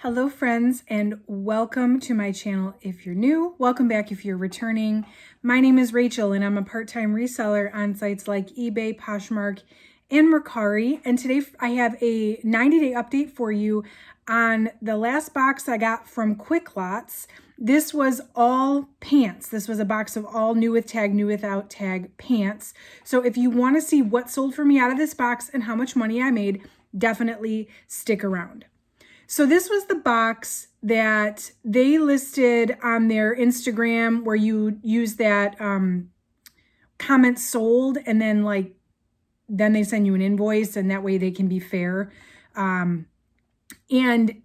Hello friends, and welcome to my channel if you're new. Welcome back if you're returning. My name is Rachel and I'm a part-time reseller on sites like eBay, Poshmark, and Mercari. And today I have a 90-day update for you on the last box I got from Quicklotz. This was all pants. This was a box of all new with tag, new without tag pants. So if you want to see what sold for me out of this box and how much money I made, definitely stick around. So this was the box that they listed on their Instagram where you use that comment sold and then they send you an invoice and that way they can be fair. And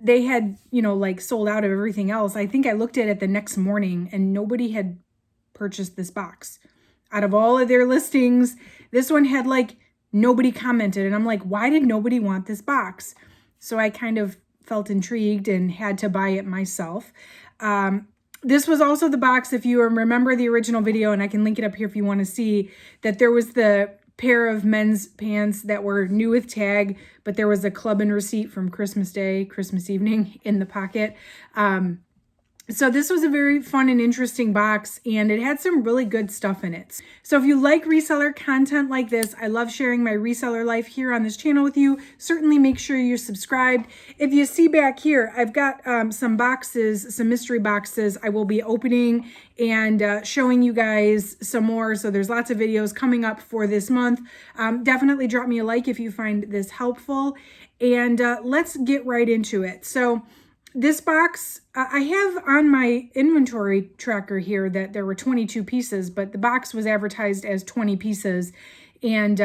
they had, sold out of everything else. I think I looked at it the next morning and nobody had purchased this box. Out of all of their listings, this one had nobody commented. And I'm like, why did nobody want this box? So I kind of felt intrigued and had to buy it myself. This was also the box, if you remember the original video, and I can link it up here if you want to see, that there was the pair of men's pants that were new with tag, but there was a club and receipt from Christmas Day, Christmas evening in the pocket. So this was a very fun and interesting box, and it had some really good stuff in it. So if you like reseller content like this, I love sharing my reseller life here on this channel with you. Certainly make sure you're subscribed. If you see back here, I've got some boxes, some mystery boxes I will be opening and showing you guys some more. So there's lots of videos coming up for this month. Definitely drop me a like if you find this helpful. And let's get right into it. So this box, I have on my inventory tracker here that there were 22 pieces, but the box was advertised as 20 pieces. And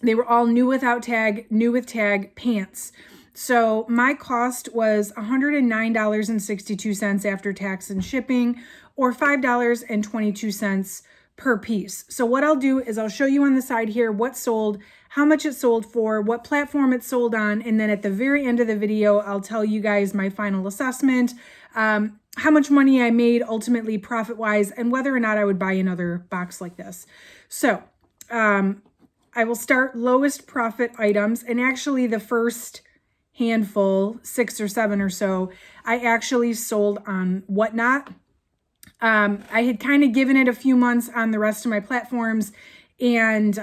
they were all new without tag, new with tag pants. So my cost was $109.62 after tax and shipping, or $5.22 per piece. So what I'll do is I'll show you on the side here what sold, how much it sold for, what platform it sold on, and then at the very end of the video, I'll tell you guys my final assessment, how much money I made ultimately profit-wise, and whether or not I would buy another box like this. So I will start lowest profit items, and actually the first handful, 6 or 7 or so, I actually sold on Whatnot. I had kind of given it a few months on the rest of my platforms and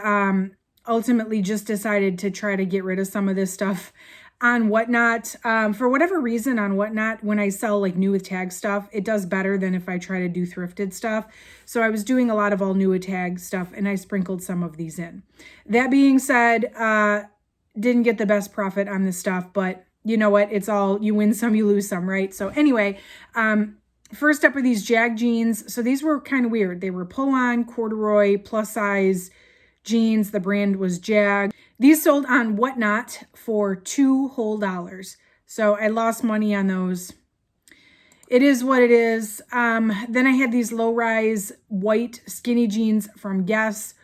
ultimately just decided to try to get rid of some of this stuff on Whatnot. For whatever reason on Whatnot, when I sell new with tag stuff, it does better than if I try to do thrifted stuff. So I was doing a lot of all new with tag stuff and I sprinkled some of these in. That being said, didn't get the best profit on this stuff, but you know what? It's all, you win some, you lose some, right? So anyway, first up are these Jag Jeans. So these were kind of weird. They were pull-on, corduroy, plus-size jeans. The brand was Jag. These sold on Whatnot for $2 whole. So I lost money on those. It is what it is. Then I had these low-rise white skinny jeans from Guess.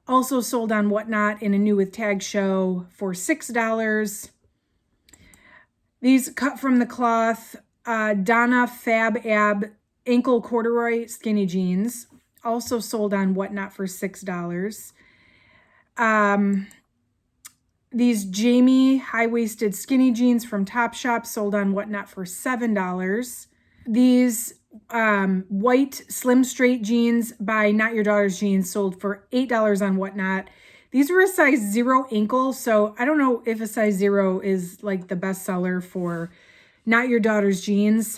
Also sold on Whatnot in a new with tag show for $6. These cut from the cloth Donna Fab Ab ankle corduroy skinny jeans, also sold on Whatnot for $6. These Jamie high-waisted skinny jeans from Topshop sold on Whatnot for $7. These white slim straight jeans by Not Your Daughter's Jeans sold for $8 on Whatnot. These were a size 0 ankle, so I don't know if a size 0 is the best seller for Not Your Daughter's Jeans.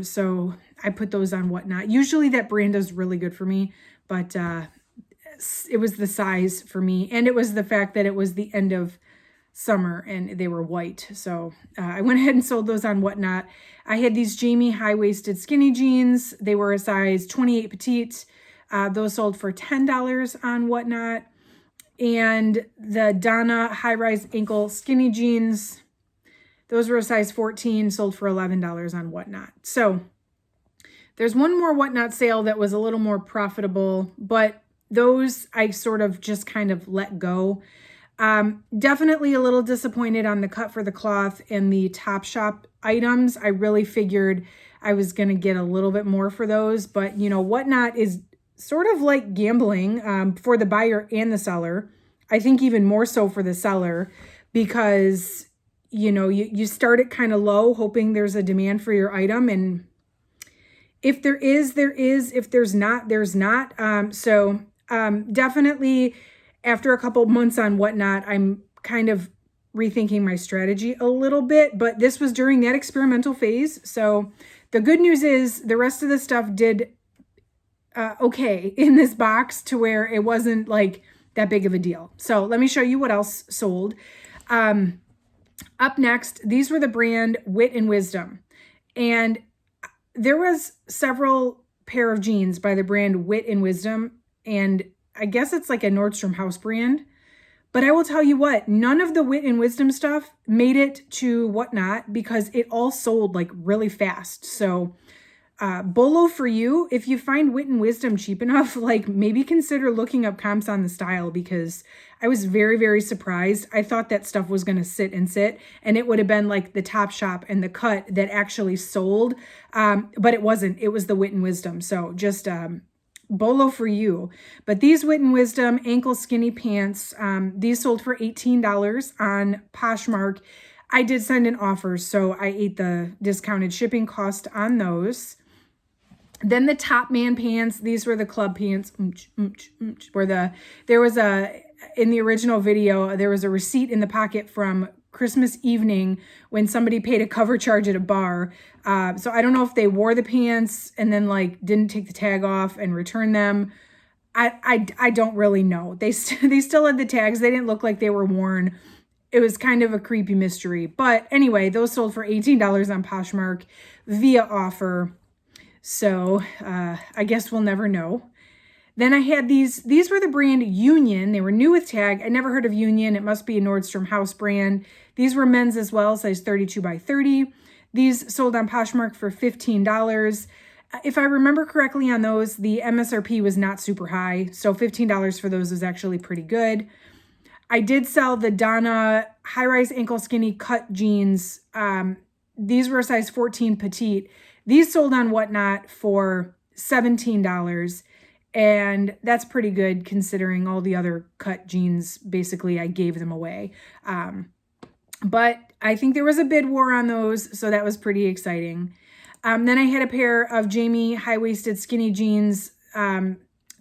So I put those on Whatnot. Usually that brand does really good for me, but it was the size for me. And it was the fact that it was the end of summer and they were white. So I went ahead and sold those on Whatnot. I had these Jamie high-waisted skinny jeans. They were a size 28 petite. Those sold for $10 on Whatnot. And the Donna high-rise ankle skinny jeans, those were a size 14, sold for $11 on Whatnot. So there's one more Whatnot sale that was a little more profitable, but those I sort of just kind of let go. Definitely a little disappointed on the cut for the cloth and the Topshop items. I really figured I was going to get a little bit more for those, but Whatnot is sort of like gambling for the buyer and the seller. I think even more so for the seller because you know, you start it kind of low, hoping there's a demand for your item. And if there is, there is. If there's not, there's not. Definitely after a couple months on Whatnot, I'm kind of rethinking my strategy a little bit, but this was during that experimental phase. So the good news is the rest of the stuff did okay in this box to where it wasn't like that big of a deal. So let me show you what else sold. Up next, these were the brand Wit and Wisdom. And there was several pair of jeans by the brand Wit and Wisdom. And I guess it's like a Nordstrom house brand. But I will tell you what, none of the Wit and Wisdom stuff made it to Whatnot because it all sold like really fast. So Bolo for you, if you find Wit and Wisdom cheap enough, like maybe consider looking up comps on the style, because I was very, very surprised. I thought that stuff was going to sit and it would have been like the Topshop and the cut that actually sold. But it wasn't. It was the Wit and Wisdom. So just Bolo for you. But these Wit and Wisdom ankle skinny pants, these sold for $18 on Poshmark. I did send in offers, so I ate the discounted shipping cost on those. Then the Top Man pants, these were the club pants. There was in the original video, there was a receipt in the pocket from Christmas evening when somebody paid a cover charge at a bar. So I don't know if they wore the pants and then like didn't take the tag off and return them. I don't really know. They still had the tags. They didn't look like they were worn. It was kind of a creepy mystery. But anyway, those sold for $18 on Poshmark via offer. So I guess we'll never know. Then I had these were the brand Union. They were new with tag. I never heard of Union. It must be a Nordstrom house brand. These were men's as well, size 32 by 30. These sold on Poshmark for $15. If I remember correctly on those, the MSRP was not super high. So $15 for those is actually pretty good. I did sell the Donna high-rise ankle skinny cut jeans. These were a size 14 petite. These sold on Whatnot for $17. And that's pretty good considering all the other cut jeans, basically I gave them away. But I think there was a bid war on those, so that was pretty exciting. Then I had a pair of Jamie high-waisted skinny jeans.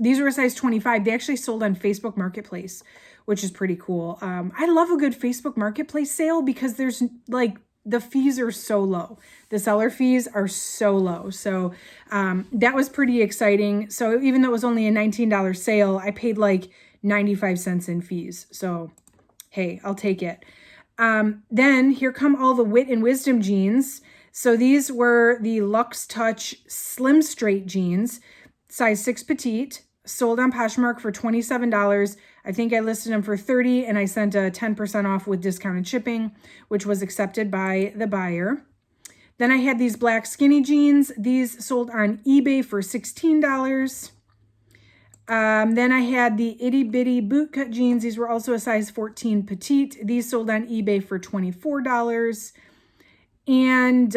These were a size 25. They actually sold on Facebook Marketplace, which is pretty cool. I love a good Facebook Marketplace sale because there's like, the fees are so low. The seller fees are so low. So that was pretty exciting. So even though it was only a $19 sale, I paid like 95 cents in fees. So hey, I'll take it. Then here come all the Wit and Wisdom jeans. So these were the Luxe Touch Slim Straight jeans, size 6 petite, sold on Poshmark for $27. I think I listed them for $30 and I sent a 10% off with discounted shipping, which was accepted by the buyer. Then I had these black skinny jeans. These sold on eBay for $16. Then I had the Itty Bitty bootcut jeans. These were also a size 14 petite. These sold on eBay for $24. And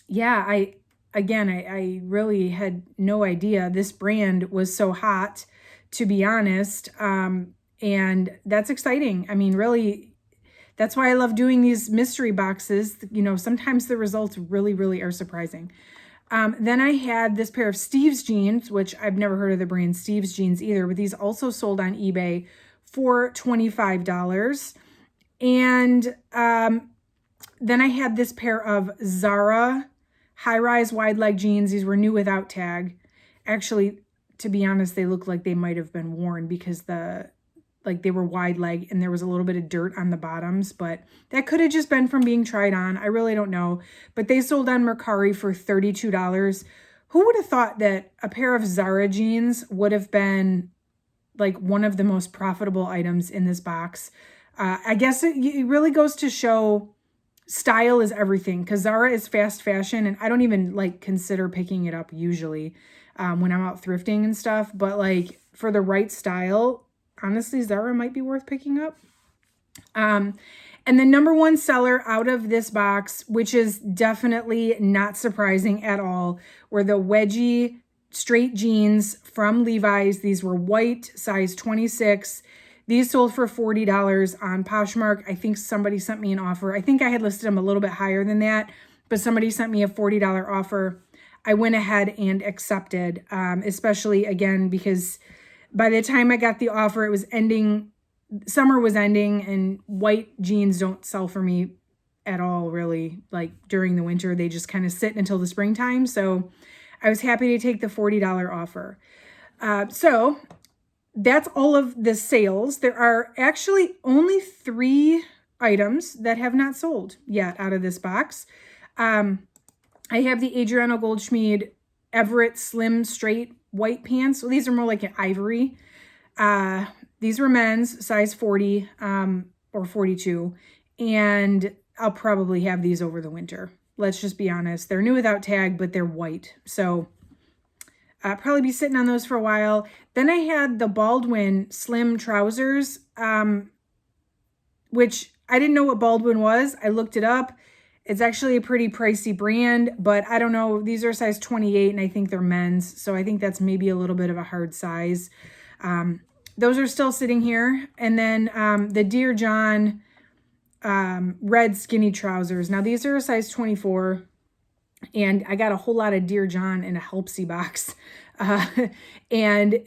yeah, I really had no idea this brand was so hot, to be honest. And that's exciting. I mean, really, that's why I love doing these mystery boxes. You know, sometimes the results really, really are surprising. Then I had this pair of Steve's jeans, which I've never heard of the brand Steve's jeans either, but these also sold on eBay for $25. And then I had this pair of Zara high-rise wide leg jeans. These were new without tag. Actually, to be honest, they look like they might have been worn because they were wide leg and there was a little bit of dirt on the bottoms, but that could have just been from being tried on. I really don't know. But they sold on Mercari for $32. Who would have thought that a pair of Zara jeans would have been like one of the most profitable items in this box? I guess it really goes to show style is everything, because Zara is fast fashion and I don't even like consider picking it up usually when I'm out thrifting and stuff. But like for the right style, honestly, Zara might be worth picking up. And the number one seller out of this box, which is definitely not surprising at all, were the wedgie straight jeans from Levi's. These were white, size 26. These sold for $40 on Poshmark. I think somebody sent me an offer. I think I had listed them a little bit higher than that, but somebody sent me a $40 offer. I went ahead and accepted, especially again, because by the time I got the offer, it was ending, summer was ending, and white jeans don't sell for me at all, really. Like during the winter, they just kind of sit until the springtime. So I was happy to take the $40 offer. So that's all of the sales. There are actually only 3 items that have not sold yet out of this box. I have the Adriano Gold Schmid Everett Slim Straight White Pants. So these are more like an ivory. These were men's, size 40 or 42. And I'll probably have these over the winter. Let's just be honest. They're new without tag, but they're white. So I'll probably be sitting on those for a while. Then I had the Baldwin slim trousers, which I didn't know what Baldwin was. I looked it up. It's actually a pretty pricey brand, but I don't know. These are size 28 and I think they're men's. So I think that's maybe a little bit of a hard size. Those are still sitting here. And then the Dear John red skinny trousers. Now these are a size 24 and I got a whole lot of Dear John in a Helpsy box. And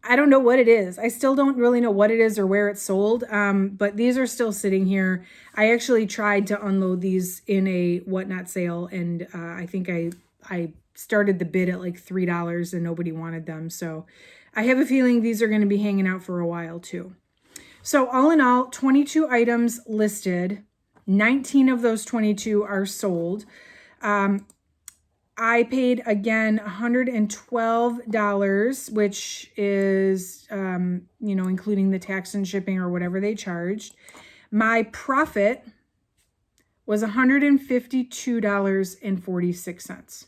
I don't know what it is. I still don't really know what it is or where it's sold. But these are still sitting here. I actually tried to unload these in a Whatnot sale. And I think I started the bid at like $3 and nobody wanted them. So I have a feeling these are going to be hanging out for a while too. So all in all, 22 items listed. 19 of those 22 are sold. I paid, again, $112, which is, including the tax and shipping or whatever they charged. My profit was $152.46.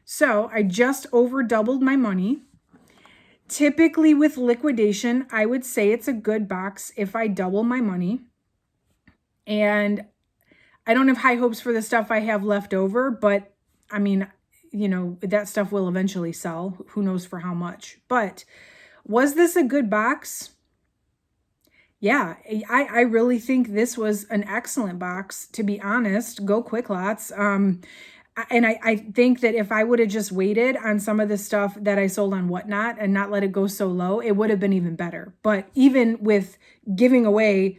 So I just over doubled my money. Typically with liquidation, I would say it's a good box if I double my money. And I don't have high hopes for the stuff I have left over, but I mean, that stuff will eventually sell. Who knows for how much? But was this a good box? Yeah, I really think this was an excellent box, to be honest. Go Quicklotz. And I think that if I would have just waited on some of the stuff that I sold on Whatnot and not let it go so low, it would have been even better. But even with giving away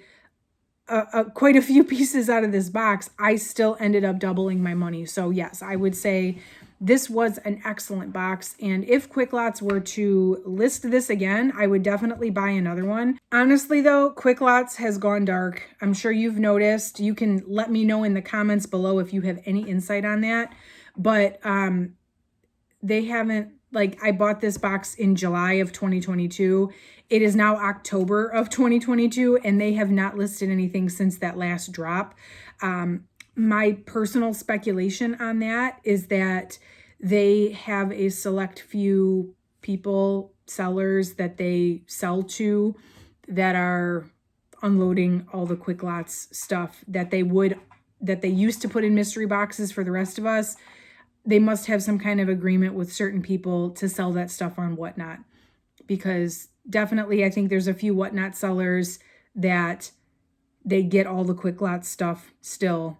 quite a few pieces out of this box, I still ended up doubling my money. So yes, I would say this was an excellent box. And if Quicklotz were to list this again, I would definitely buy another one. Honestly though, Quicklotz has gone dark. I'm sure you've noticed. You can let me know in the comments below if you have any insight on that. But they haven't, I bought this box in July of 2022. It is now October of 2022, and they have not listed anything since that last drop. My personal speculation on that is that they have a select few people, sellers that they sell to that are unloading all the Quicklotz stuff that they used to put in mystery boxes for the rest of us. They must have some kind of agreement with certain people to sell that stuff on Whatnot, because definitely I think there's a few Whatnot sellers that they get all the Quicklotz stuff still,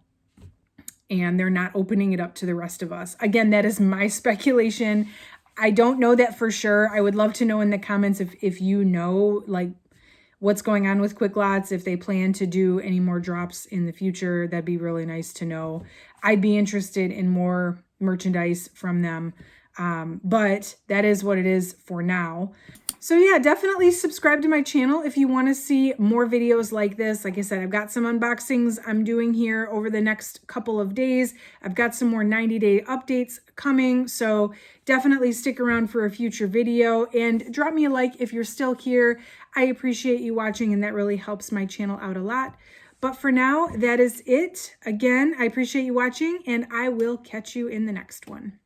and they're not opening it up to the rest of us. Again, that is my speculation. I don't know that for sure. I would love to know in the comments if you know, what's going on with Quicklotz, if they plan to do any more drops in the future. That'd be really nice to know. I'd be interested in more merchandise from them. But that is what it is for now. So yeah, definitely subscribe to my channel if you want to see more videos like this. Like I said, I've got some unboxings I'm doing here over the next couple of days. I've got some more 90-day updates coming. So definitely stick around for a future video and drop me a like if you're still here. I appreciate you watching, and that really helps my channel out a lot. But for now, that is it. Again, I appreciate you watching, and I will catch you in the next one.